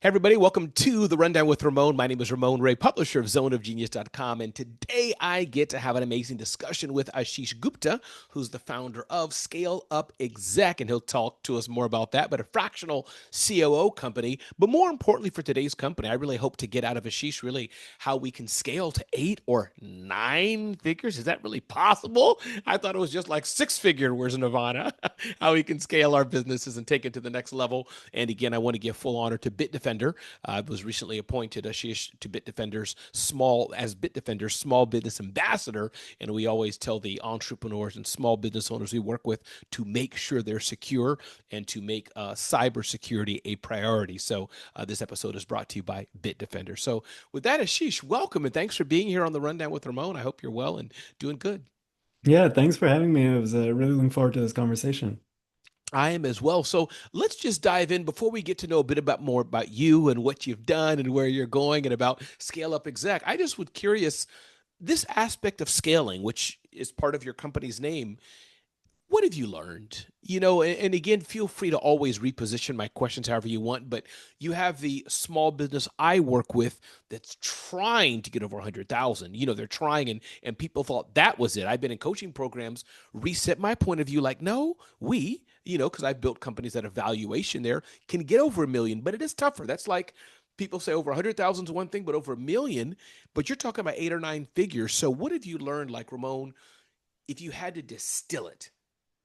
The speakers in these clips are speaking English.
Hey everybody, welcome to the Rundown with Ramon. My name is Ramon Ray, publisher of zoneofgenius.com, and today I get to have an amazing discussion with Ashish Gupta, who's the founder of ScaleUpExec, and he'll talk to us more about that, but a fractional COO company. But more importantly for today's company, I really hope to get out of Ashish really how we can scale to 8 or 9 figures. Is that really possible? I thought it was just like six-figure, where's Nirvana? How we can scale our businesses and take it to the next level. And again, I want to give full honor to Bitdefender. I was recently appointed Ashish to Bitdefender's small business ambassador, and we always tell the entrepreneurs and small business owners we work with to make sure they're secure and to make cybersecurity a priority. So this episode is brought to you by Bitdefender. So with that, Ashish, welcome and thanks for being here on the Rundown with Ramon. I hope you're well and doing good. Yeah, thanks for having me. I was really looking forward to this conversation. I am as well. So let's just dive in before we get to know a bit about more about you and what you've done and where you're going and about Scale Up Exec. I just was curious this aspect of scaling, which is part of your company's name. What have you learned? And again, feel free to always reposition my questions however you want, but you have the small business I work with that's trying to get over 100,000. They're trying and people thought that was it. I've been in coaching programs, reset my point of view like, no, because I've built companies that evaluation there can get over 1 million, but it is tougher. That's like people say over 100,000 is one thing, but over 1 million, but you're talking about 8 or 9 figures. So what have you learned, like Ramon, if you had to distill it?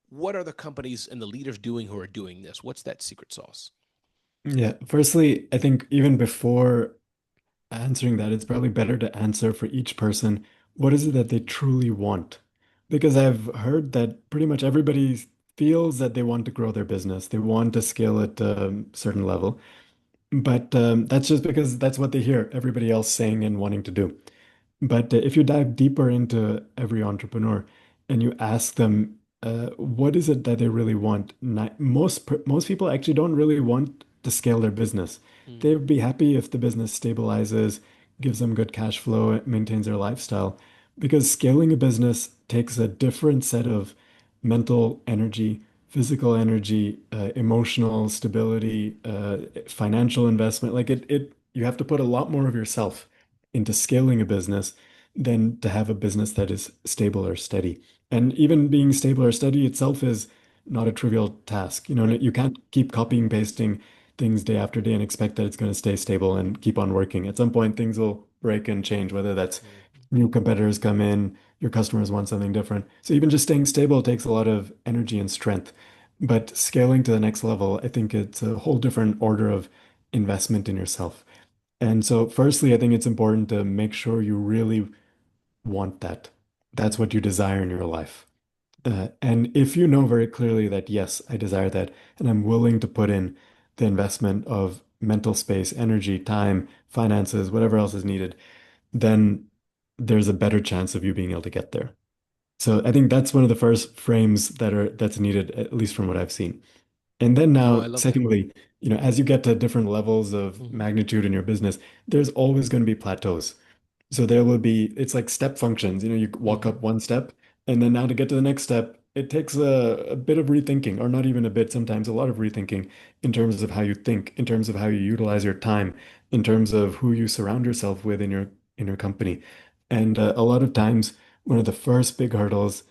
What are the companies and the leaders doing who are doing this? What's that secret sauce? Yeah, firstly, I think even before answering that, it's probably better to answer for each person, what is it that they truly want? Because I've heard that pretty much everybody feels that they want to grow their business. They want to scale at a certain level. But that's just because that's what they hear everybody else saying and wanting to do. But if you dive deeper into every entrepreneur and you ask them, what is it that they really want? Most people actually don't really want to scale their business. Mm, They'd be happy if the business stabilizes, gives them good cash flow, maintains their lifestyle. Because scaling a business takes a different set of mental energy, physical energy, emotional stability, financial investment. You have to put a lot more of yourself into scaling a business than to have a business that is stable or steady. And even being stable or steady itself is not a trivial task. right. You can't keep copying, pasting things day after day and expect that it's going to stay stable and keep on working. At some point, things will break and change, whether that's Mm. new competitors come in, your customers want something different. So even just staying stable takes a lot of energy and strength. But scaling to the next level, I think it's a whole different order of investment in yourself. And so, firstly, I think it's important to make sure you really want that. That's what you desire in your life. And if you know very clearly that, yes, I desire that, and I'm willing to put in the investment of mental space, energy, time, finances, whatever else is needed, then there's a better chance of you being able to get there. So I think that's one of the first frames that's needed, at least from what I've seen. And then No, I now, love that. secondly, as you get to different levels of Mhm. magnitude in your business, there's always going to be plateaus. So there will be, it's like step functions. You walk Mhm. up one step, and then now to get to the next step, it takes a bit of rethinking, or not even a bit, sometimes a lot of rethinking in terms of how you think, in terms of how you utilize your time, in terms of who you surround yourself with in your company. And a lot of times, one of the first big hurdles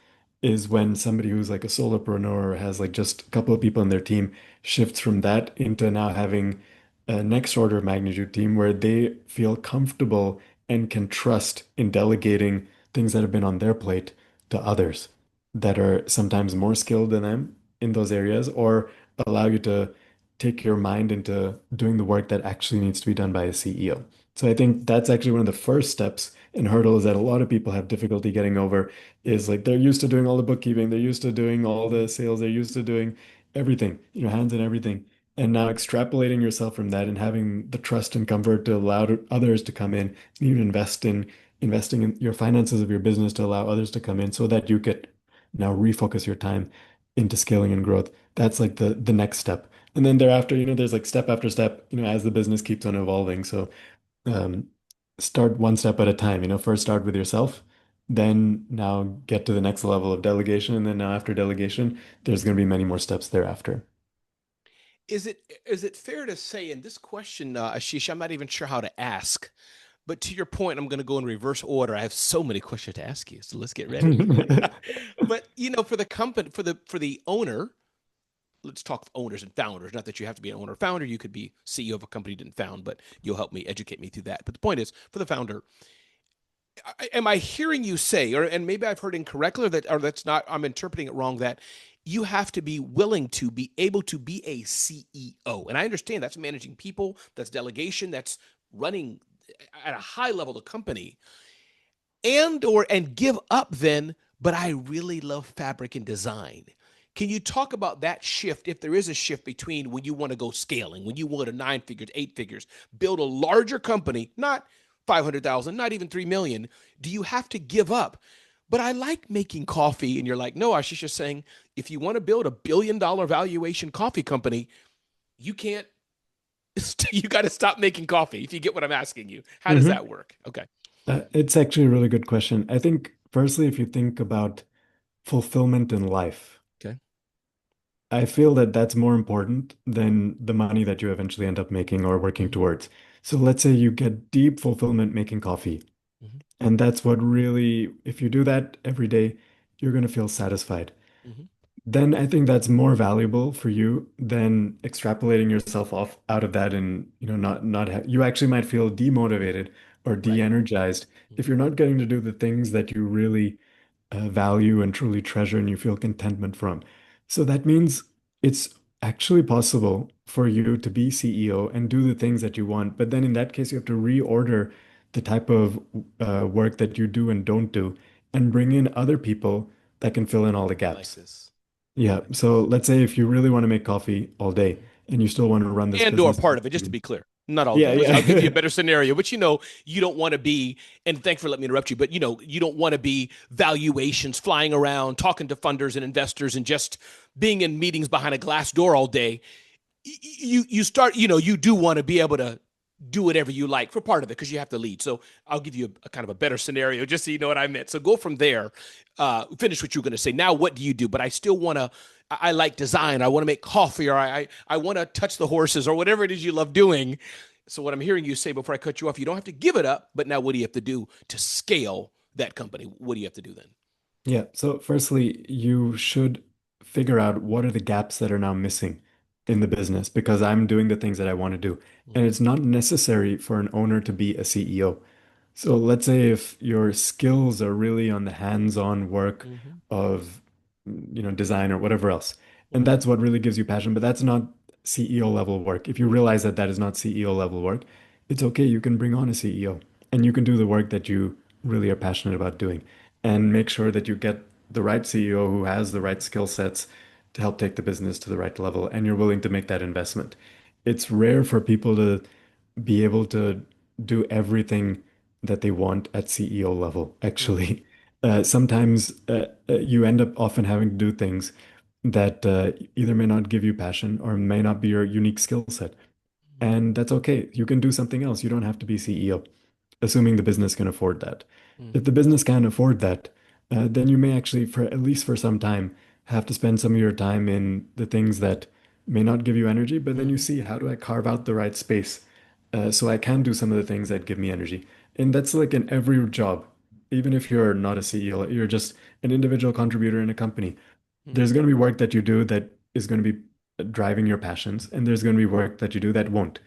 is when somebody who's like a solopreneur or has like just a couple of people in their team shifts from that into now having a next order of magnitude team where they feel comfortable and can trust in delegating things that have been on their plate to others that are sometimes more skilled than them in those areas or allow you to take your mind into doing the work that actually needs to be done by a CEO. So I think that's actually one of the first steps and hurdles that a lot of people have difficulty getting over is like they're used to doing all the bookkeeping, they're used to doing all the sales, they're used to doing everything, hands in everything. And now extrapolating yourself from that and having the trust and comfort to allow others to come in and even investing in your finances of your business to allow others to come in so that you could now refocus your time into scaling and growth. That's like the next step. And then thereafter, there's like step after step, as the business keeps on evolving. So um, start one step at a time. First start with yourself, then now get to the next level of delegation, and then now after delegation, there's going to be many more steps thereafter. is it fair to say in this question, Ashish, I'm not even sure how to ask, but to your point, I'm going to go in reverse order. I have so many questions to ask you, so let's get ready. But for the company, for the owner, let's talk owners and founders. Not that you have to be an owner or founder. You could be CEO of a company you didn't found, but you'll help me educate me through that. But the point is, for the founder, am I hearing you say, or and maybe I've heard incorrectly, or that's not, I'm interpreting it wrong, that you have to be willing to be able to be a CEO. And I understand that's managing people, that's delegation, that's running at a high level the company, and give up then, but I really love fabric and design. Can you talk about that shift, if there is a shift between when you want to go scaling, when you want to nine figures, eight figures, build a larger company, not 500,000, not even 3 million, do you have to give up? But I like making coffee. And you're like, no, Ashish is saying, if you want to build $1 billion valuation coffee company, you can't, you got to stop making coffee. If you get what I'm asking you, how does hmm that work? Okay. It's actually a really good question. I think, firstly, if you think about fulfillment in life, Okay. I feel that that's more important than the money that you eventually end up making or working Mm-hmm. towards. So let's say you get deep fulfillment making coffee. Mm-hmm. And that's what really, if you do that every day, you're going to feel satisfied. Mm-hmm. Then I think that's more valuable for you than extrapolating yourself off out of that and, not ha you actually might feel demotivated or Right. de-energized if Mm-hmm. you're not getting to do the things that you really value and truly treasure and you feel contentment from. So that means it's actually possible for you to be CEO and do the things that you want. But then in that case, you have to reorder the type of work that you do and don't do and bring in other people that can fill in all the I like gaps. this. I Yeah. like So this. let's say if you really want to make coffee all day Mhm. and you still want to run this And or business. part of it, just to be clear. Not all Yeah, day. I'll give you a yeah. better scenario, but you don't want to be, and thanks for letting me interrupt you, but you don't want to be valuations flying around, talking to funders and investors and just being in meetings behind a glass door all day. You start, you do want to be able to do whatever you like for part of it because you have to lead. So I'll give you a kind of a better scenario just so you know what I meant. So go from there. Finish what you're going to say. Now, what do you do? But I still want to. I like design. I want to make coffee, or I want to touch the horses, or whatever it is you love doing. So what I'm hearing you say before I cut you off, you don't have to give it up. But now, what do you have to do to scale that company? What do you have to do then? Yeah. So firstly, you should figure out what are the gaps that are now missing in Okay. the business because I'm doing the things that I want to do. And Mm-hmm. it's not necessary for an owner to be a CEO. So let's say if your skills are really on the hands-on work Mm-hmm. of, design or whatever else, and Mm-hmm. that's what really gives you passion, but that's not CEO level work. If you realize that that is not CEO level work, it's okay. You can bring on a CEO and you can do the work that you really are passionate about doing and make sure that you get the right CEO who has the right skill sets to help take the business to the right level and you're willing to make that investment. It's rare for people to be able to do everything that they want at CEO level, Mm-hmm. actually. Sometimes you end up often having to do things that either may not give you passion or may not be your unique skill set. And that's okay. You can do something else. You don't have to be CEO, assuming the business can afford that. If Mm-hmm. the business can't afford that, then you may actually, for at least for some time, have to spend some of your time in the things that may not give you energy, but then you Mm-hmm. see how do I carve out the right space so I can do some of the things that give me energy. And that's like in every job, even if you're not a CEO, you're just an individual contributor in a company. Mm-hmm. There's going to be work that you do that is going to be driving your passions, and there's going to be work that you do that won't.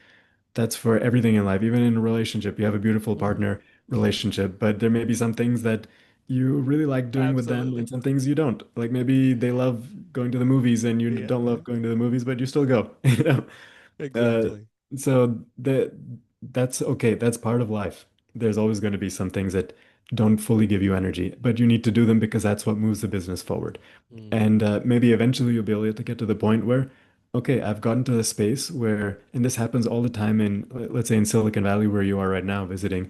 That's for everything in life. Even in a relationship, you have a beautiful Mm-hmm. partner relationship, but there may be some things that you really like doing with them Absolutely. and some things you don't. Like maybe they love going to the movies and you Yeah. don't love going to the movies, but you still go, Uh, Exactly. so that's okay. That's part of life. There's always going to be some things that don't fully give you energy, but you need to do them because that's what moves the business forward. Mm-hmm. And maybe eventually you'll be able to get to the point where, okay, I've gotten to a space where, and this happens all the time in, let's say in Silicon Valley, where you are right now visiting,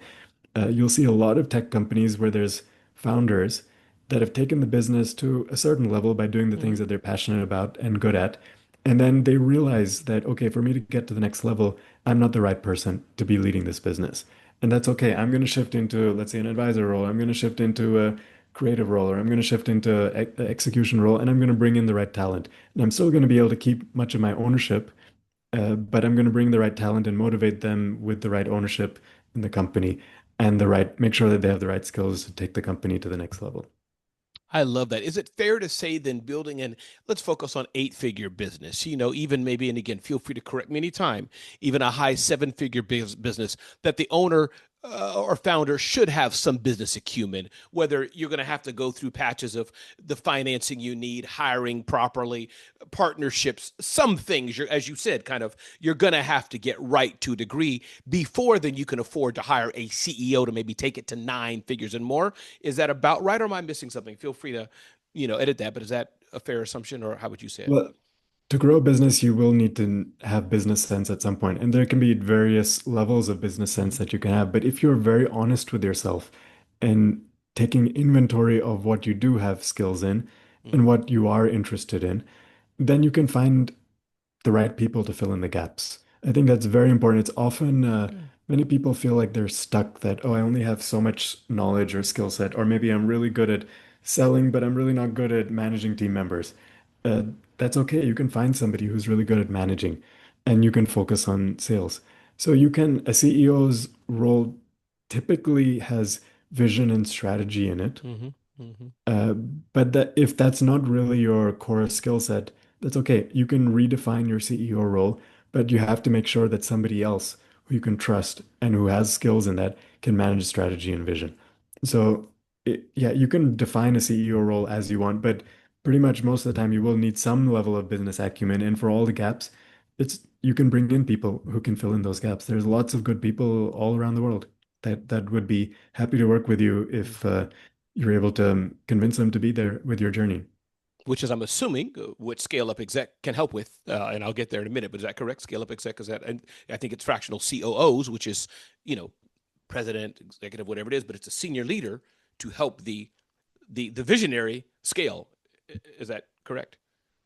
you'll see a lot of tech companies where there's founders that have taken the business to a certain level by doing the things Mm-hmm. that they're passionate about and good at. And then they realize that, okay, for me to get to the next level, I'm not the right person to be leading this business. And that's okay. I'm going to shift into, let's say, an advisor role. I'm going to shift into a creative role, or I'm going to shift into an execution role, and I'm going to bring in the right talent. And I'm still going to be able to keep much of my ownership, but I'm going to bring the right talent and motivate them with the right ownership in the company and make sure that they have the right skills to take the company to the next level. I love that. Is it fair to say then building an, let's focus on eight-figure business, even maybe, and again, feel free to correct me anytime, even a high seven-figure business, that the owner or founder should have some business acumen, whether you're going to have to go through patches of the financing you need, hiring properly, partnerships, some things, as you said, kind of, you're going to have to get right to a degree before then you can afford to hire a CEO to maybe take it to nine figures and more. Is that about right, or am I missing something? Feel free to, edit that. But is that a fair assumption, or how would you say it? Well, to grow a business, you will need to have business sense at some point, and there can be various levels of business sense Mm-hmm. that you can have. But if you're very honest with yourself and taking inventory of what you do have skills in and Mm-hmm. what you are interested in, then you can find the right people to fill in the gaps. I think that's very important. It's often Okay. many people feel like they're stuck that, oh, I only have so much knowledge or skill set, or maybe I'm really good at selling, but I'm really not good at managing team members. Uh, that's okay. You can find somebody who's really good at managing and you can focus on sales. So a CEO's role typically has vision and strategy in it. Mm-hmm. Mm-hmm. Uh, but if that's not really your core skill set, that's okay. You can redefine your CEO role, but you have to make sure that somebody else who you can trust and who has skills in that can manage strategy and vision. So, yeah, you can define a CEO role as you want, but pretty much most of the time you will need some level of business acumen. And for all the gaps, it's you can bring in people who can fill in those gaps. There's lots of good people all around the world that would be happy to work with you if you're able to convince them to be there with your journey. Which is, I'm assuming, what Scale Up Exec can help with, and I'll get there in a minute. But is that correct? Scale Up Exec is that, and I think it's fractional COOs, which is, you know, president, executive, whatever it is, but it's a senior leader to help the visionary scale. Is that correct?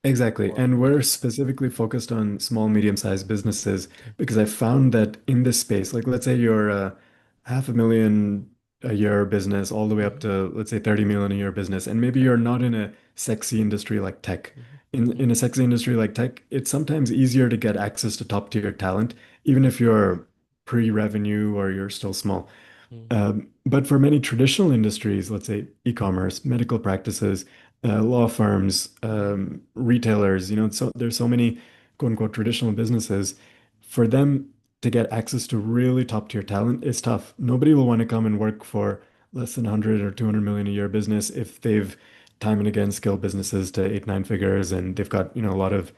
Exactly. Or And we're okay, specifically focused on small, medium-sized businesses okay. because I found that in this space, like let's say you're a half a million a year business all the way up Mm-hmm, to, let's say, 30 million a year business, and maybe okay. you're not in a sexy industry like tech. In Mm-hmm, a sexy industry like tech, it's sometimes easier to get access to top tier talent, even if you're pre-revenue or you're still small. mm-hmm, But for many traditional industries, let's say e-commerce, medical practices, law firms, mm-hmm, retailers, so there's so many quote unquote traditional businesses. For them to get access to really top tier talent is tough. Nobody will want to come and work for less than 100 or 200 million a year business if they've time and again scaled businesses to eight, nine figures and they've got, a lot of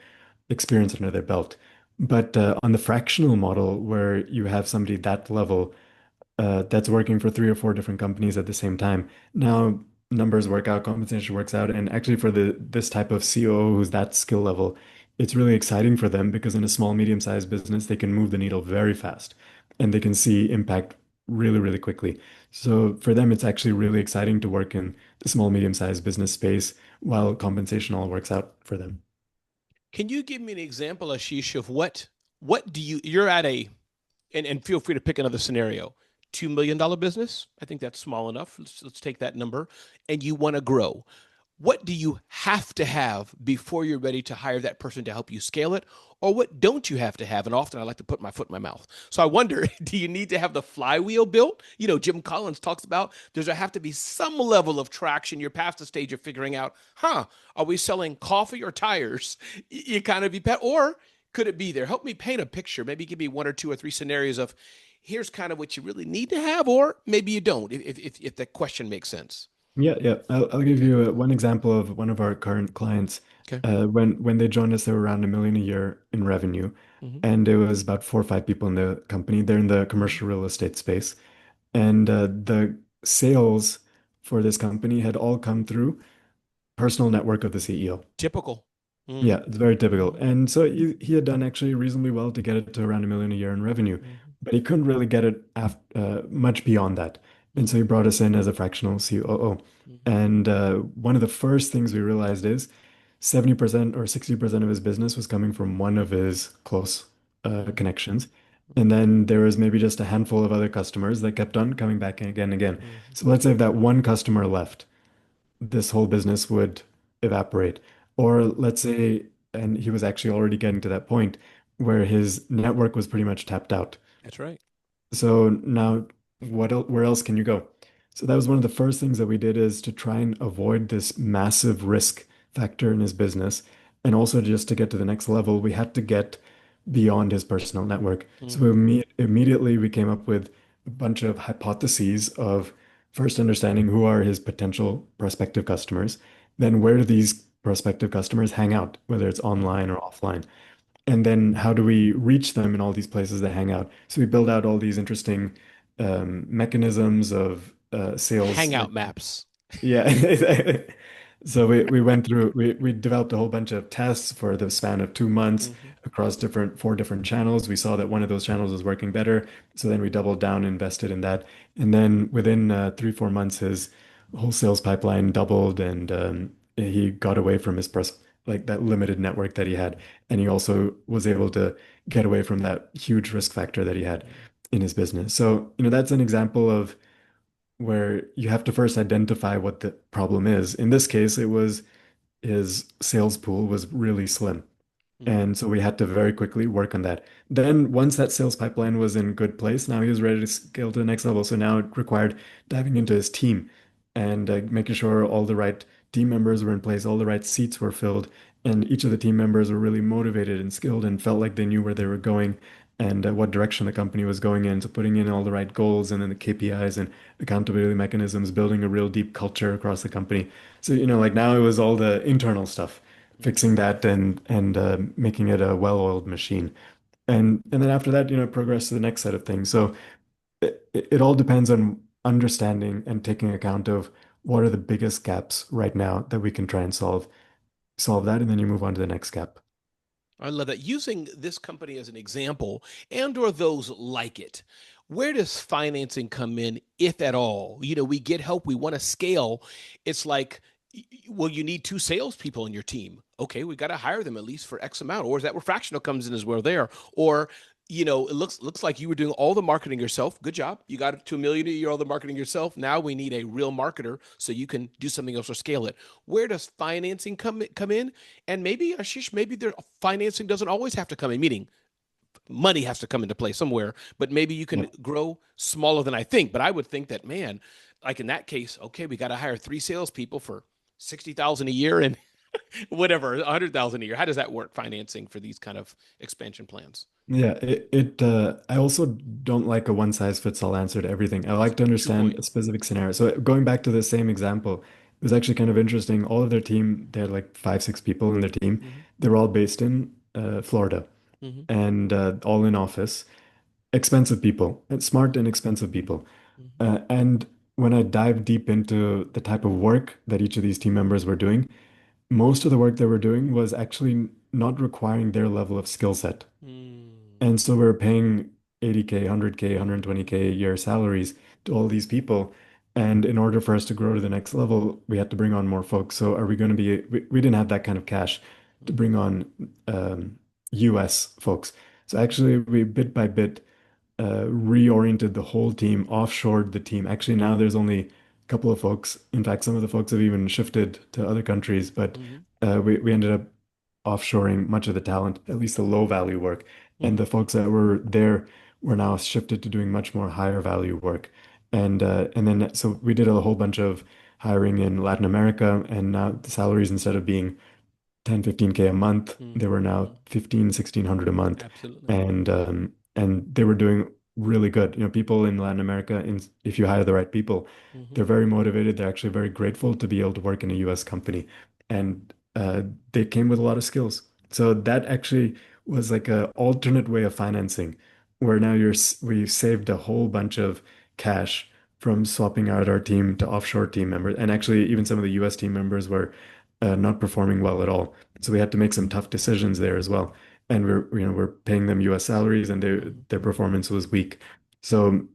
experience under their belt. But on the fractional model, where you have somebody that level, that's working for three or four different companies at the same time. Now, numbers work out, compensation works out, and actually for this type of COO who's that skill level, it's really exciting for them because in a small, medium-sized business, they can move the needle very fast and they can see impact really, really quickly. So for them, it's actually really exciting to work in the small, medium-sized business space while compensation all works out for them. Can you give me an example, Ashish, of what do you're at a, and feel free to pick another scenario. $2 million business. I think that's small enough. Let's take that number. And you want to grow. What do you have to have before you're ready to hire that person to help you scale it? Or what don't you have to have? And often I like to put my foot in my mouth. So I wonder, do you need to have the flywheel built? Jim Collins talks about does there have to be some level of traction? You're past the stage of figuring out, are we selling coffee or tires? You kind of be pet, or could it be there? Help me paint a picture. Maybe give me one or two or three scenarios of here's kind of what you really need to have, or maybe you don't, if the question makes sense. Yeah, yeah. I'll give Okay. you one example of one of our current clients. Okay. When they joined us, they were around 1 million a year in revenue, Mm-hmm. and it was about four or five people in the company. They're in the Mm-hmm. commercial real estate space, and the sales for this company had all come through personal network of the CEO. Typical. Mm. Yeah, it's very typical. Mm-hmm. And so he had done actually reasonably well to get it to around 1 million a year in revenue, Mm-hmm. but he couldn't really get it much beyond that. And so Mm-hmm. he brought us in as a fractional COO. Mm-hmm. And one of the first things we realized is 70% or 60% of his business was coming from one of his close Mm-hmm. connections. And then there was maybe just a handful of other customers that kept on coming back again and again. Mm-hmm. So let's say if that one customer left, this whole business would evaporate. Or let's say, and he was actually already getting to that point where his network was pretty much tapped out. That's right. So now where else can you go? So that was one of the first things that we did is to try and avoid this massive risk factor in his business. And also just to get to the next level, we had to get beyond his personal network. So Hmm. immediately we came up with a bunch of hypotheses of first understanding who are his potential prospective customers, then where do these prospective customers hang out, whether it's Hmm. online or offline. And then how do we reach them in all these places they hang out? So we build out all these interesting mechanisms of sales, like Hangout maps. yeah. So we went through we developed a whole bunch of tests for the span of 2 months Hmm. across four different channels. We saw that one of those channels was working better, so then we doubled down, invested in that, and then within 3, 4 months, his whole sales pipeline doubled, and he got away from his press like that limited network that he had, and he also was able to get away from that huge risk factor that he had in his business. So, that's an example of where you have to first identify what the problem is. In this case, it was his sales pool was really slim. Hmm. And so we had to very quickly work on that. Then once that sales pipeline was in good place, now he was ready to scale to the next level. So now it required diving into his team and making sure all the right team members were in place, all the right seats were filled, and each of the team members were really motivated and skilled and felt like they knew where they were going and what direction the company was going in. So putting in all the right goals and then the KPIs and accountability mechanisms, building a real deep culture across the company. So, like now it was all the internal stuff, Hmm. fixing that and making it a well-oiled machine. And then after that, progress to the next set of things. So it all depends on understanding and taking account of what are the biggest gaps right now that we can try and solve that, and then you move on to the next gap. I love that. Using this company as an example and or those like it, where does financing come in, if at all? We get help, we want to scale. It's like, well, you need two salespeople in your team. Okay, we got to hire them at least for X amount. Or is that where fractional comes in as well there? Or, it looks like you were doing all the marketing yourself. Good job. You got to 1 million a year, all the marketing yourself. Now we need a real marketer so you can do something else or scale it. Where does financing come in? And maybe, Ashish, maybe their financing doesn't always have to come in, meaning money has to come into play somewhere, but maybe you Yeah. can grow smaller than I think. But I would think that, man, like in that case, okay, we got to hire three salespeople for 60,000 a year and whatever, 100,000 a year. How does that work, financing for these kind of expansion plans? Yeah, I also don't like a one size fits all answer to everything. I like to True understand point. a specific scenario. So going back to the same example, it was actually kind of interesting. All of their team, they had like 5, 6 people in their team. Mm-hmm. They were all based in Florida Mm-hmm. and all in office. Expensive people, and smart and expensive people. Mm-hmm. And when I dive deep into the type of work that each of these team members were doing, most of the work they were doing was actually not requiring their level of skill set. Mm-hmm. And so we're paying 80K, 100K, 120K a year salaries to all these people. And in order for us to grow to the next level, we had to bring on more folks. So are we going to we didn't have that kind of cash to Mm-hmm. bring on US folks. So actually, we bit by bit reoriented the whole team, offshored the team. Actually, now there's only a couple of folks. In fact, some of the folks have even shifted to other countries, but Mm-hmm. we ended up offshoring much of the talent, at least the low value work. And Mm-hmm. the folks that were there were now shifted to doing much more higher value work. And then so we did a whole bunch of hiring in Latin America, and now the salaries instead of being 10, 15K a month. They were now Mm-hmm. 15, 1600 a month. Absolutely. And they were doing really good. People in Latin America, if you hire the right people, Mm-hmm. they're very motivated. They're actually very grateful to be able to work in a US company. And they came with a lot of skills. So that actually was like a alternate way of financing, where now we've saved a whole bunch of cash from swapping out our team to offshore team members. And actually, even some of the US team members were not performing well at all. So we had to make some tough decisions there as well. And we're paying them US salaries and Mm-hmm. their performance was weak. So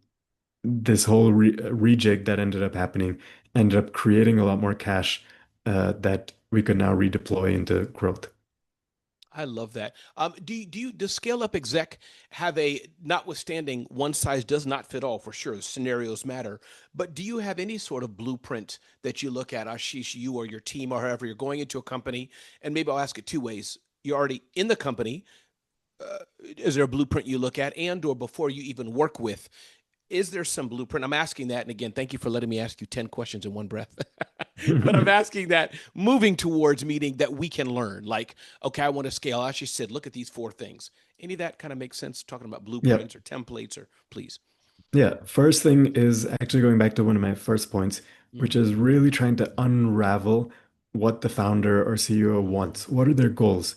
this whole rejig that ended up happening ended up creating a lot more cash that we could now redeploy into growth. I love that. Does Scale Up Exec have a, notwithstanding one size does not fit all for sure, scenarios matter, but do you have any sort of blueprint that you look at, Ashish, you or your team, or however you're going into a company? And maybe I'll ask it two ways. You're already in the company. is there a blueprint you look at, and or before you even work with, is there some blueprint? I'm asking that, and again, thank you for letting me ask you 10 questions in one breath. But I'm asking that moving towards meeting that we can learn. Like, okay, I want to scale. I actually said, look at these four things. Any of that kind of makes sense talking about Yeah. blueprints or templates or please. Yeah, first thing is actually going back to one of my first points, which Mm, is really trying to unravel what the founder or CEO mm, wants. What are their goals?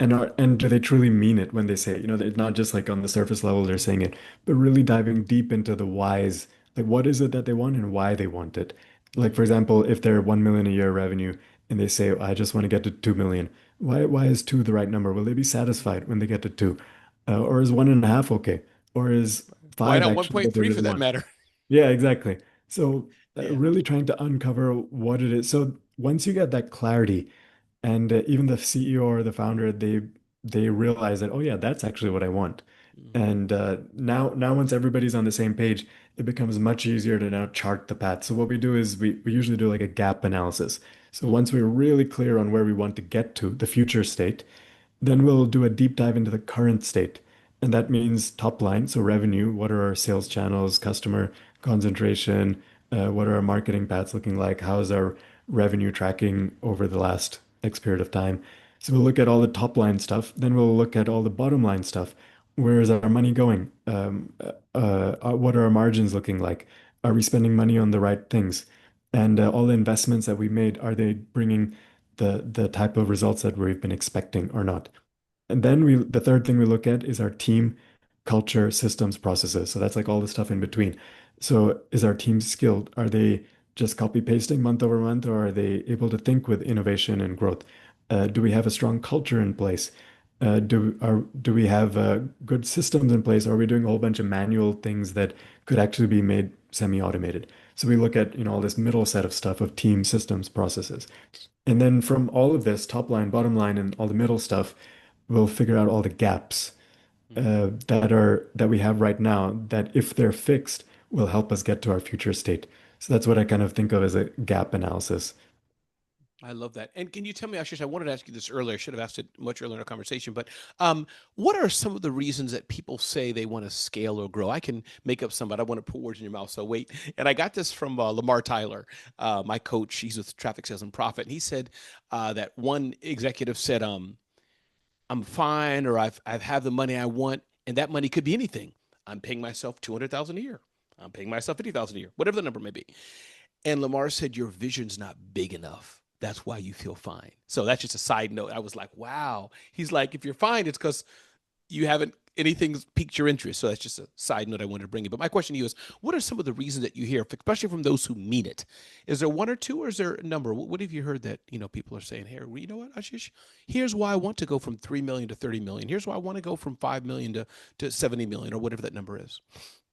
And do they truly mean it when they say it? They're not just like on the surface level they're saying it, but really diving deep into the whys. Like what is it that they want and why they want it? Like for mm, example, if they're 1 million a year revenue and they say, I just want to get to 2 million. Why is two the right number? Will they be mm. satisfied when they get to two? Or is 1.5 okay? Or is Why five not actually what they 1.3 for really that want? matter? Yeah, exactly. So Yeah. really trying to uncover what it is. So once you get that clarity, and even the CEO or the founder, they realize that, oh yeah, that's actually what I want. Mm, And now once everybody's on the same page, it becomes much easier to now chart the path. So what we do is we usually do like a gap analysis. So once mm, we're really clear on where we want to get to, the future state, then we'll do a deep dive into the current state. And that means top line, so revenue, what are our sales channels, customer concentration, what are our marketing paths looking like? How is our revenue tracking over the last X period of time? So we'll look at all the top line stuff. Then we'll look at all the bottom line stuff. Where is our money going? What are our margins looking like? Are we spending money on the right things? And all the investments that we made, are they bringing the type of results that we've been expecting or not? And then the third thing we look at is our team, culture, systems, processes. So that's like all the stuff in between. So is our team skilled? Are they just copy pasting month over month, or are they able to think with innovation and growth? Do we have a strong culture in place? Do we have good systems in place? Or are we doing a whole bunch of manual things that could actually be made semi-automated? So we look at, all this middle set of stuff of team systems, processes. And then from all of this, top line, bottom line, and all the middle stuff, we'll figure out all the gaps mm. that we have right now that if they're fixed will help us get to our future state. So that's what I kind of think of as a gap analysis. I love that. And can you tell me, Ashish, I wanted to ask you this earlier. I should have asked it much earlier in our conversation, but what are some of the reasons that people say they want to scale or grow? I can make up some, but I want to put words in your mouth. So wait. And I got this from Lamar Tyler, my coach. He's with Traffic Sales and Profit. And he said that one executive said, I'm fine, or I've have the money I want, and that money could be anything. I'm paying myself 200,000 a year. I'm paying myself 50,000 a year, whatever the number may be. And Lamar said, your vision's not big enough. That's why you feel fine. So that's just a side note. I was like, wow. He's like, if you're fine, it's because you haven't anything's piqued your interest. So that's just a side note I wanted to bring you. But my question to you is, what are some of the reasons that you hear, especially from those who mean it? Is there one or two, or is there a number? What have you heard that people are saying here? Well, you know what, Ashish? Here's why I want to go from 3 million to 30 million. Here's why I want to go from 5 million to 70 million, or whatever that number is.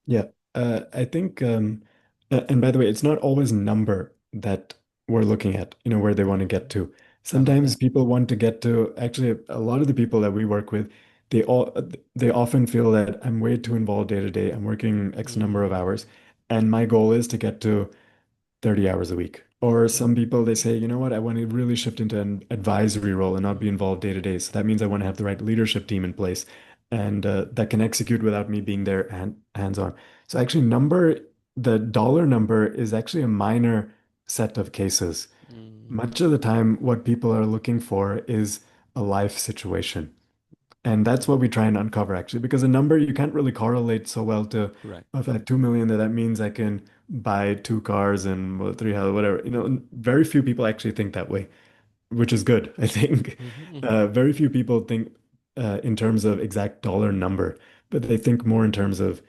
Yeah, I think, and by the way, it's not always number that we're looking at, where they want to get to. I love Sometimes that. people want to get to, actually, a lot of the people that we work with, they often feel that I'm way too involved day to day. I'm working X number of Mm, hours, and my goal is to get to 30 hours a week. Or mm, some people, they say, you know what, I want to really shift into an advisory role and not be involved day to day. So that means I want to have the right leadership team in place and that can execute without me being there hands-on. So actually, the dollar number is actually a minor set of cases. mm. Much of the time, what people are looking for is a life situation. And that's what we try and uncover actually, because a number you can't really correlate so well to, Right. "Oh, if I have 2 million, that means I can buy two cars and three houses, whatever." Very few people actually think that way, which is good, I think. Hmm, hmm. Very few people think in terms of exact dollar number, but they think more in terms of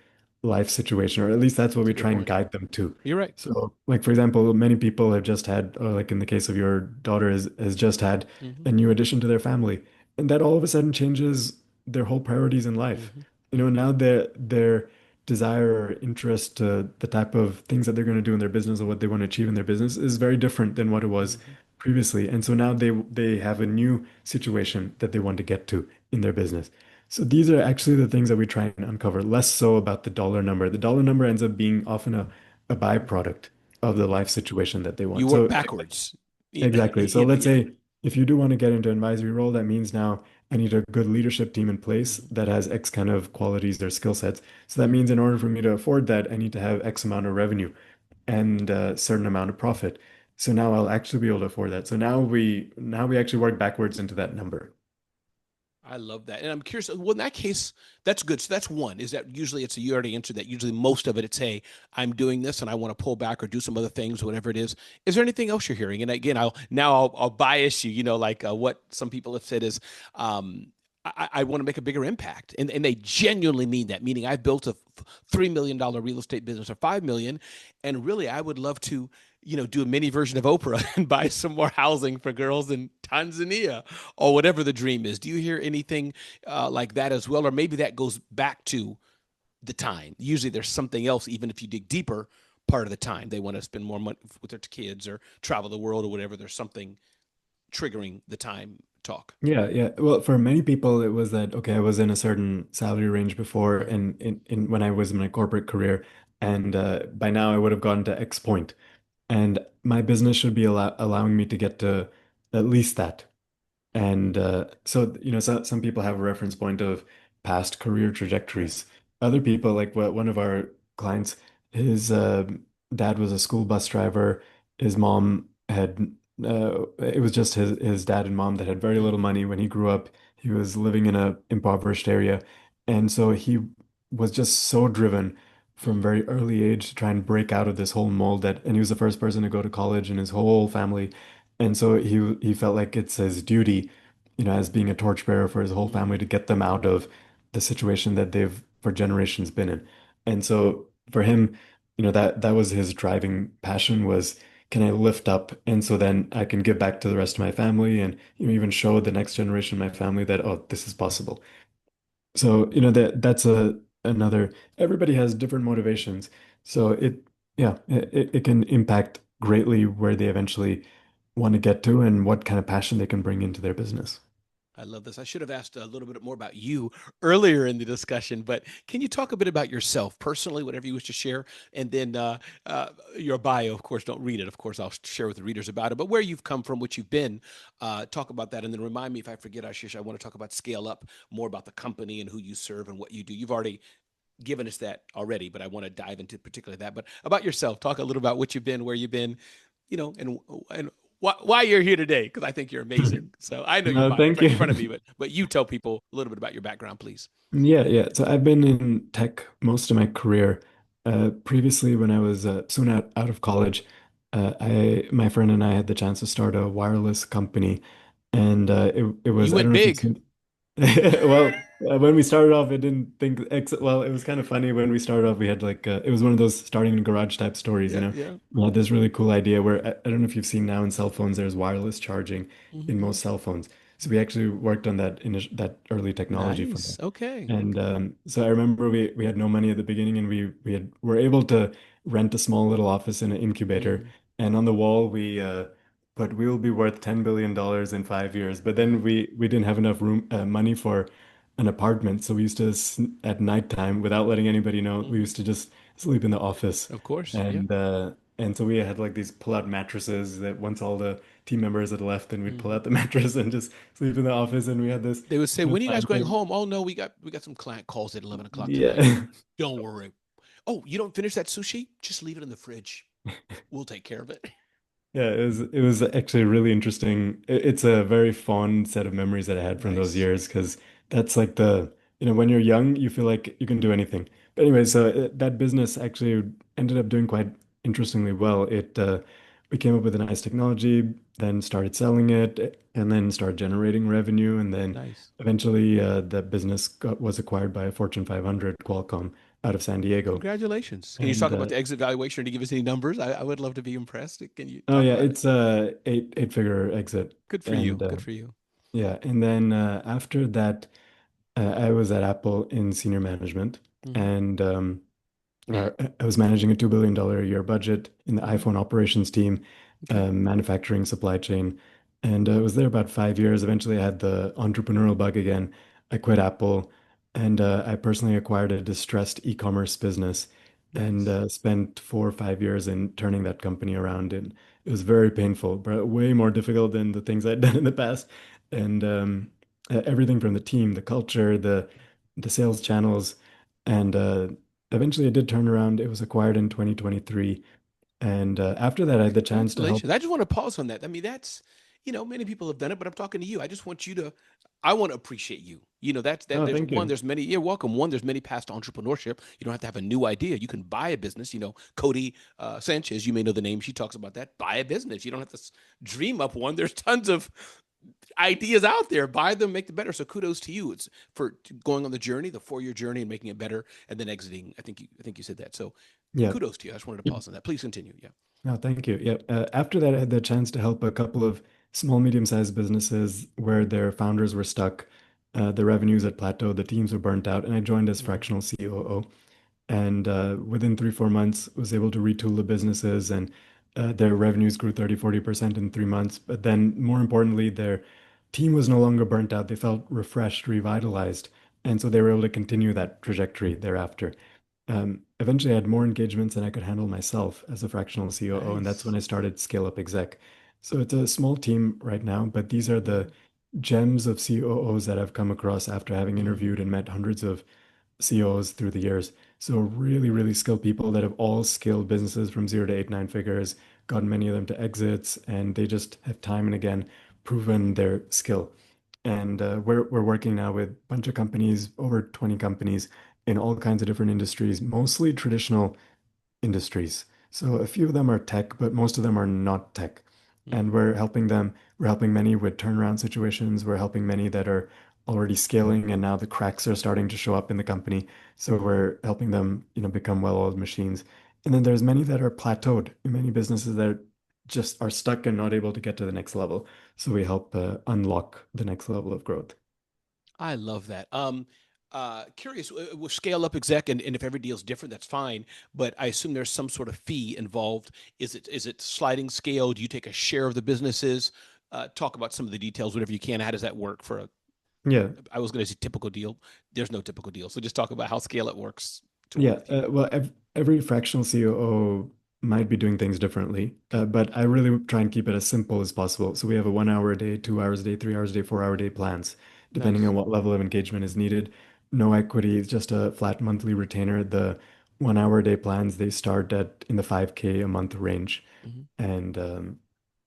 life situation, or at least that's what That's we a good try and point. guide them to. You're right. So, like for example, many people have just had, or like in the case of your daughter, has just had Hmm, a new addition to their family, and that all of a sudden changes their whole priorities in life. hmm, Now their desire or interest to the type of things that they're going to do in their business or what they want to achieve in their business is very different than what it was hmm. previously. And so now they have a new situation that they want to get to in their business. So these are actually the things that we try and uncover, less so about the dollar number. The dollar number ends up being often a byproduct of the life situation that they You want. work So backwards. Yeah, exactly. So yeah, let's yeah. say if you do want to get into an advisory role, that means now I need a good leadership team in place Hmm. that has X kind of qualities or skill sets. So that means in order for me to afford that, I need to have X amount of revenue and a certain amount of profit. So now I'll actually be able to afford that. So now we actually work backwards into that number. I love that. And I'm curious, well, in that case, that's good. So that's one, is that usually it's a, you already answered that. Usually most of it, it's, hey, I'm doing this and I want to pull back or do some other things, whatever it is. Is there anything else you're hearing? And again, I'll bias you, like what some people have said is, I want to make a bigger impact. And they genuinely mean that, meaning I built a $3 million real estate business or 5 million. And really, I would love to, do a mini version of Oprah and buy some more housing for girls in Tanzania or whatever the dream is. Do you hear anything like that as well? Or maybe that goes back to the time. Usually there's something else, even if you dig deeper, part of the time. They want to spend more money with their kids or travel the world or whatever. There's something triggering the time talk. Yeah, yeah. Well, for many people, it was that, okay, I was in a certain salary range before Mm, and in when I was in my corporate career, and by now I would have gotten to X point, and my business should be allowing me to get to at least that. And so some people have a reference point of past career right. trajectories. Other people, like one of our clients, his dad was a school bus driver. His mom had, it was just his dad and mom that had very little Mm, money when he grew up. He was living in a impoverished area. And so he was just so driven from mm, very early age to try and break out of this whole mold and he was the first person to go to college in his whole family. And so he felt like it's his duty, as being a torchbearer for his whole family mm, to get them out of the situation that they've for generations been in. And so for him, that was his driving passion was, can I lift up? And so then I can give back to the rest of my family and even show the next generation of my family that, oh, this is possible. So, that's another, everybody has different motivations. So yeah, it can impact greatly where they eventually want to get to and what kind of passion they can bring into their business. I love this. I should have asked a little bit more about you earlier in the discussion, but can you talk a bit about yourself personally, whatever you wish to share, and then your bio? Of course, don't read it. Of course, I'll share with the readers about it. But where you've come from, what you've been, talk about that, and then remind me if I forget, Ashish. I want to talk about Scale Up, more about the company and who you serve and what you do. You've already given us that already, but I want to dive into particularly that. But about yourself, talk a little about what you've been, where you've been, and why you're here today, because I think you're amazing. So I know you're No, thank in front of me, you. but you tell people a little bit about your background, please. Yeah, yeah. So I've been in tech most of my career. Previously, when I was soon out of college, my friend and I had the chance to start a wireless company, and it You was, I don't went know if you've big. seen. Well, when we started off, it didn't think ex well, it was kind of funny when we started off. We had like it was one of those starting in a garage type stories, Yeah, yeah. We had this really cool idea where I don't know if you've seen now in cell phones, there's wireless charging in Hmm. most cell phones. So we actually worked on that early technology for Nice. that. Okay. And so I remember we had no money at the beginning, and we were able to rent a small little office in an incubator. Mm, And on the wall we put, "We will be worth $10 billion in 5 years." But then mm, we didn't have enough room money for an apartment, so we used to at nighttime, without letting anybody know, we hmm. used to just sleep in the office. Of course. Yeah. And so we had like these pull-out mattresses that once all the team members had left, then we'd pull Hmm. out the mattress and just sleep in the office. And we had this They would say, this "When are you guys going mindset. home?" "Oh no, we got some client calls at 11 o'clock tonight." Yeah. "Don't worry." "Oh, you don't finish that sushi? Just leave it in the fridge. We'll take care of it." Yeah, it was actually really interesting. It's a very fond set of memories that I had from those Nice. years because that's like when you're young, you feel like you can do anything. But anyway, so that business actually ended up doing quite interestingly well. We came up with a nice technology, then started selling it, and then started generating revenue, and then Nice. eventually the business was acquired by a Fortune 500 Qualcomm out of San Diego. Congratulations. Can you talk And about the exit valuation or to give us any numbers? I would love to be impressed. Can you oh talk yeah, about it? it's a eight-figure exit. Good for And you. Good for you. yeah, and then after that, I was at Apple in senior management, Hmm. and I was managing a $2 billion a year budget in the Hmm. iPhone operations team, Okay. manufacturing, supply chain, and I was there about 5 years. Eventually, I had the entrepreneurial bug again. I quit Apple, and I personally acquired a distressed e-commerce business, and Nice. spent 4 or 5 years in turning that company around. And it was very painful, but way more difficult than the things I'd done in the past. And everything from the team, the culture, the sales channels, and eventually it did turn around. It was acquired in 2023, and after that, I had the chance to help. Congratulations. I just want to pause on that. I mean, many people have done it, but I'm talking to you. I want to appreciate you. Oh, There's thank one, you. there's many, you're welcome. One, there's many paths to entrepreneurship. You don't have to have a new idea. You can buy a business. Cody Sanchez, you may know the name. She talks about that. Buy a business. You don't have to dream up one. There's tons of ideas out there. Buy them, make them better. So kudos to you. It's for going on the journey, the 4-year journey, and making it better, and then exiting. I think you said that. So Yeah. kudos to you. I just wanted to pause on that. Please continue. Yeah. No, thank you. Yeah. After that, I had the chance to help a couple of small, medium-sized businesses where their founders were stuck. The revenues had plateaued, the teams were burnt out, and I joined as Mm-hmm. fractional COO. And within 3, 4 months, was able to retool the businesses, and their revenues grew 30, 40% in 3 months. But then, more importantly, their team was no longer burnt out. They felt refreshed, revitalized, and so they were able to continue that trajectory thereafter. Eventually, I had more engagements than I could handle myself as a fractional COO, and that's when Nice. I started Scale Up Exec. So it's a small team right now, but these are Mm-hmm. the gems of COOs that I've come across after having Mm-hmm. interviewed and met hundreds of CEOs through the years. So really, really skilled people that have all scaled businesses from 0 to 8, 9 figures, gotten many of them to exits, and they just have time and again proven their skill. And we're working now with a bunch of companies, over 20 companies in all kinds of different industries, mostly traditional industries. So a few of them are tech, but most of them are not tech. And Mm-hmm. we're helping them. We're helping many with turnaround situations. We're helping many that are already scaling, and now the cracks are starting to show up in the company. So Mm-hmm. we're helping them, become well-oiled machines. And then there's many that are plateaued, many businesses that just are stuck and not able to get to the next level. So we help unlock the next level of growth. I love that. Curious, with scale up exec, and if every deal is different, that's fine. But I assume there's some sort of fee involved. Is it sliding scale? Do you take a share of the businesses? Talk about some of the details, whatever you can. How does that work for a? Yeah. I was going to say typical deal. There's no typical deal. So just talk about how scale up works to work Yeah, with you. well, every fractional COO might be doing things differently, Okay. but I really try and keep it as simple as possible. So we have a 1 hour a day, 2 hours a day, 3 hours a day, 4 hour a day plans, depending Nice. on what level of engagement is needed. No equity, it's just a flat monthly retainer. The 1 hour a day plans, they start at in the 5K a month range. Mm-hmm. And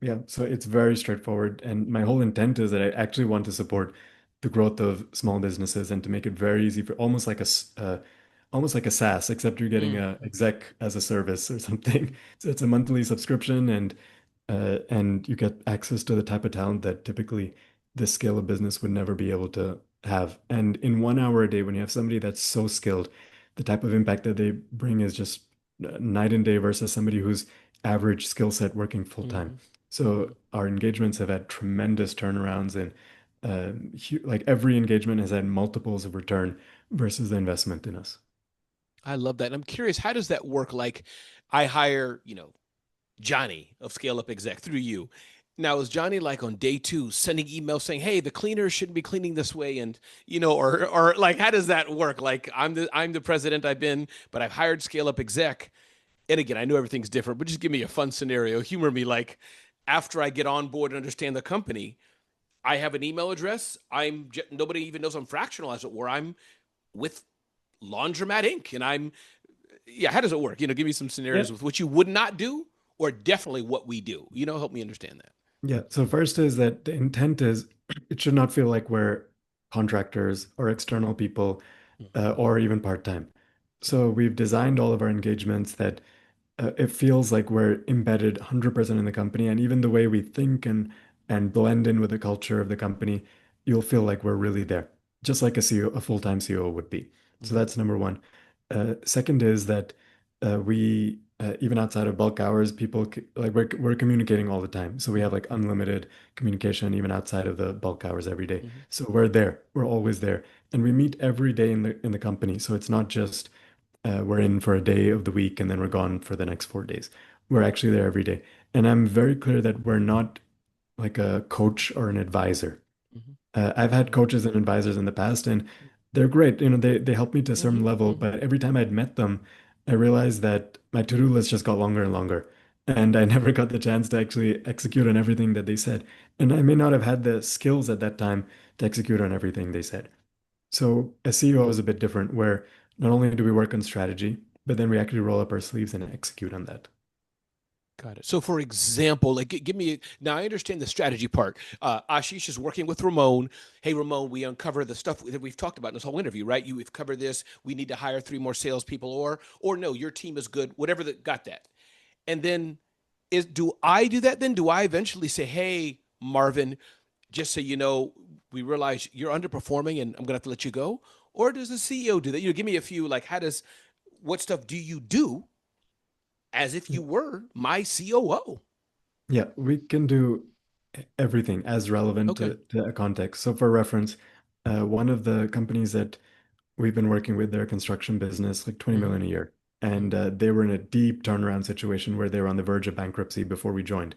yeah, so it's very straightforward. And my whole intent is that I actually want to support the growth of small businesses and to make it very easy for almost like a SaaS, except you're getting Mm. a exec as a service or something. So it's a monthly subscription, and you get access to the type of talent that typically this scale of business would never be able to have. And in 1 hour a day, when you have somebody that's so skilled, the type of impact that they bring is just night and day versus somebody who's average skill set working full time. Mm-hmm. Mm-hmm. So our engagements have had tremendous turnarounds, and like every engagement has had multiples of return versus the investment in us. I love that. And I'm curious, how does that work? Like, I hire, Johnny of Scale Up Exec through you. Now, is Johnny like on day two sending emails saying, "Hey, the cleaners shouldn't be cleaning this way," and or like how does that work? Like I'm the president, I've been, but I've hired Scale Up Exec, and again, I know everything's different, but just give me a fun scenario, humor me. Like after I get on board and understand the company, I have an email address. Nobody even knows I'm fractional, as it were. I'm with Laundromat Inc. and I'm yeah, how does it work? Give me some Yeah. scenarios with what you would not do or definitely what we do. Help me understand that. Yeah. So first is that the intent is it should not feel like we're contractors or external people Mm-hmm. or even part-time. Okay. So we've designed all of our engagements that it feels like we're embedded 100% in the company, and even the way we think and blend in with the culture of the company, you'll feel like we're really there, just like a CEO, a full-time CEO would be. So Mm-hmm. that's number one. Second is that we even outside of bulk hours, people like we're communicating all the time. So we have Mm-hmm. like unlimited communication even outside of the bulk hours every day. Mm-hmm. So we're there. We're always there, and we meet every day in the company. So it's not just we're in for a day of the week and then we're gone for the next 4 days. We're actually there every day. And I'm very clear that we're not like a coach or an advisor. Mm-hmm. I've had coaches and advisors in the past, and they're great. They help me to a Mm-hmm. certain level, Mm-hmm. but every time I'd met them, I realized that my to-do list just got longer and longer. and I never got the chance to actually execute on everything that they said. And I may not have had the skills at that time to execute on everything they said. So a CEO is a bit different, where not only do we work on strategy, but then we actually roll up our sleeves and execute on that. Got it. So, for example, like give me now. I understand the strategy part. Ashish is working with Ramon. Hey, Ramon, we uncover the stuff that we've talked about in this whole interview, right? We've covered this. We need to hire three more salespeople, or no, your team is good. Whatever that got that. And then do I do that? Then do I eventually say, hey, Marvin, just so you know, we realize you're underperforming, and I'm gonna have to let you go? Or does the CEO do that? Give me a few. Like, what stuff do you do as if Yeah, you were my COO? yeah, we can do everything as relevant Okay. to a context. So for reference, one of the companies that we've been working with, their construction business, like 20 Mm-hmm. million a year. Mm-hmm. And they were in a deep turnaround situation where they were on the verge of bankruptcy before we joined.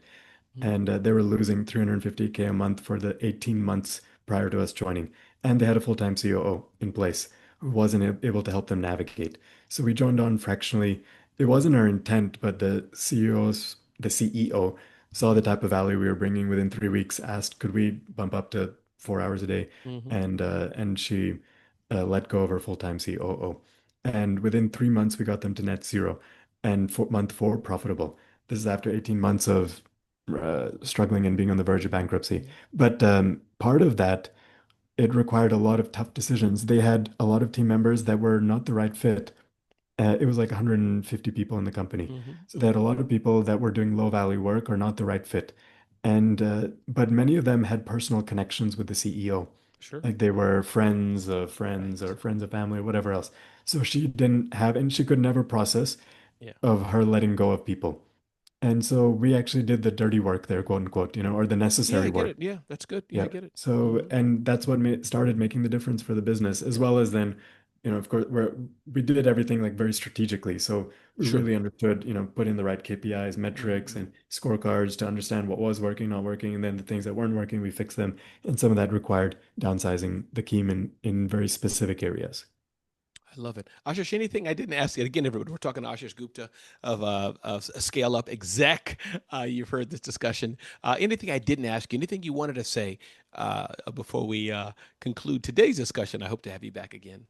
And they were losing 350K a month for the 18 months prior to us joining. And they had a full-time COO in place who wasn't able to help them navigate. So we joined on fractionally. It wasn't our intent, but the CEO saw the type of value we were bringing within 3 weeks, asked, could we bump up to 4 hours a day? Mm-hmm. And she let go of her full-time COO. And within 3 months, we got them to net zero and for month four profitable. This is after 18 months of struggling and being on the verge of bankruptcy. But part of that, it required a lot of tough decisions. They had a lot of team members that were not the right fit. It was like 150 people in the company. Mm-hmm. So they had Mm-hmm. a lot of people that were doing low value work or not the right fit. And but many of them had personal connections with the CEO. Sure. Like they were friends of friends Right. or friends of family or whatever else. So she didn't have, and she could never process Yeah. of her letting go of people. And so we actually did the dirty work there, quote unquote, or the Yeah, necessary I get work. it. Yeah, that's good. Yeah, I Yeah. get it. So, Mm-hmm. and that's what started making the difference for the business, as Yeah. well as then, of course, we did everything like very strategically. So we Sure. really understood, put in the right KPIs, metrics, Mm-hmm. and scorecards to understand what was working, not working, and then the things that weren't working, we fixed them. And some of that required downsizing the team in very specific areas. I love it. Ashish, anything I didn't ask you? Again, everybody, we're talking to Ashish Gupta of Scale Up Exec. You've heard this discussion. Anything I didn't ask you? Anything you wanted to say before we conclude today's discussion? I hope to have you back again.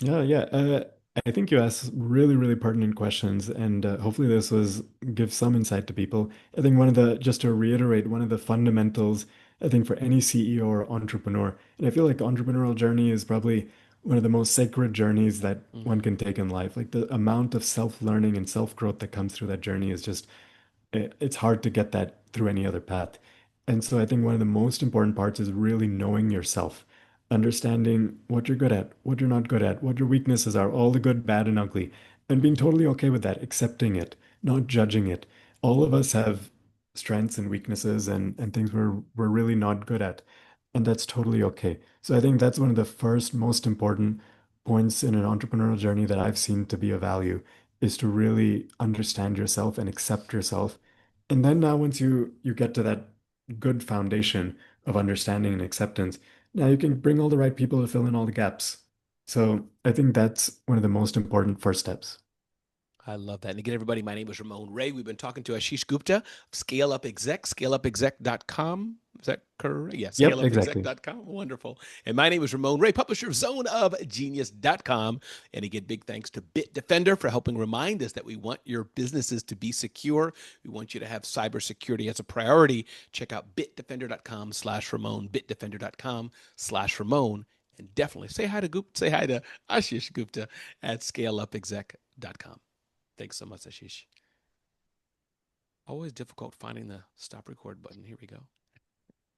Yeah, yeah. I think you asked really, really pertinent questions, and hopefully this was gives some insight to people. I think just to reiterate, one of the fundamentals, I think for any CEO or entrepreneur, and I feel like entrepreneurial journey is probably one of the most sacred journeys that one Mm-hmm. can take in life. Like the amount of self-learning and self-growth that comes through that journey is just it's hard to get that through any other path. And so I think one of the most important parts is really knowing yourself, understanding what you're good at, what you're not good at, what your weaknesses are, all the good, bad, and ugly, and being Mm-hmm. totally okay with that, accepting it, not judging it. All of us have strengths and weaknesses and things we're really not good at, and that's totally okay. So I think that's one of the first most important points in an entrepreneurial journey that I've seen to be of value is to really understand yourself and accept yourself. And then now once you get to that good foundation of understanding and acceptance, now you can bring all the right people to fill in all the gaps. So I think that's one of the most important first steps. I love that. And again, everybody, my name is Ramon Ray. We've been talking to Ashish Gupta of Scale Up Exec, scaleupexec.com. Is that correct? Yeah, Yep, exactly. scaleupexec.com. Wonderful. And my name is Ramon Ray, publisher of zoneofgenius.com. And again, big thanks to Bitdefender for helping remind us that we want your businesses to be secure. We want you to have cybersecurity as a priority. Check out bitdefender.com/Ramon, bitdefender.com/Ramon. And definitely say hi to Ashish Gupta at scaleupexec.com. Thanks so much, Ashish. Always difficult finding the stop record button. Here we go.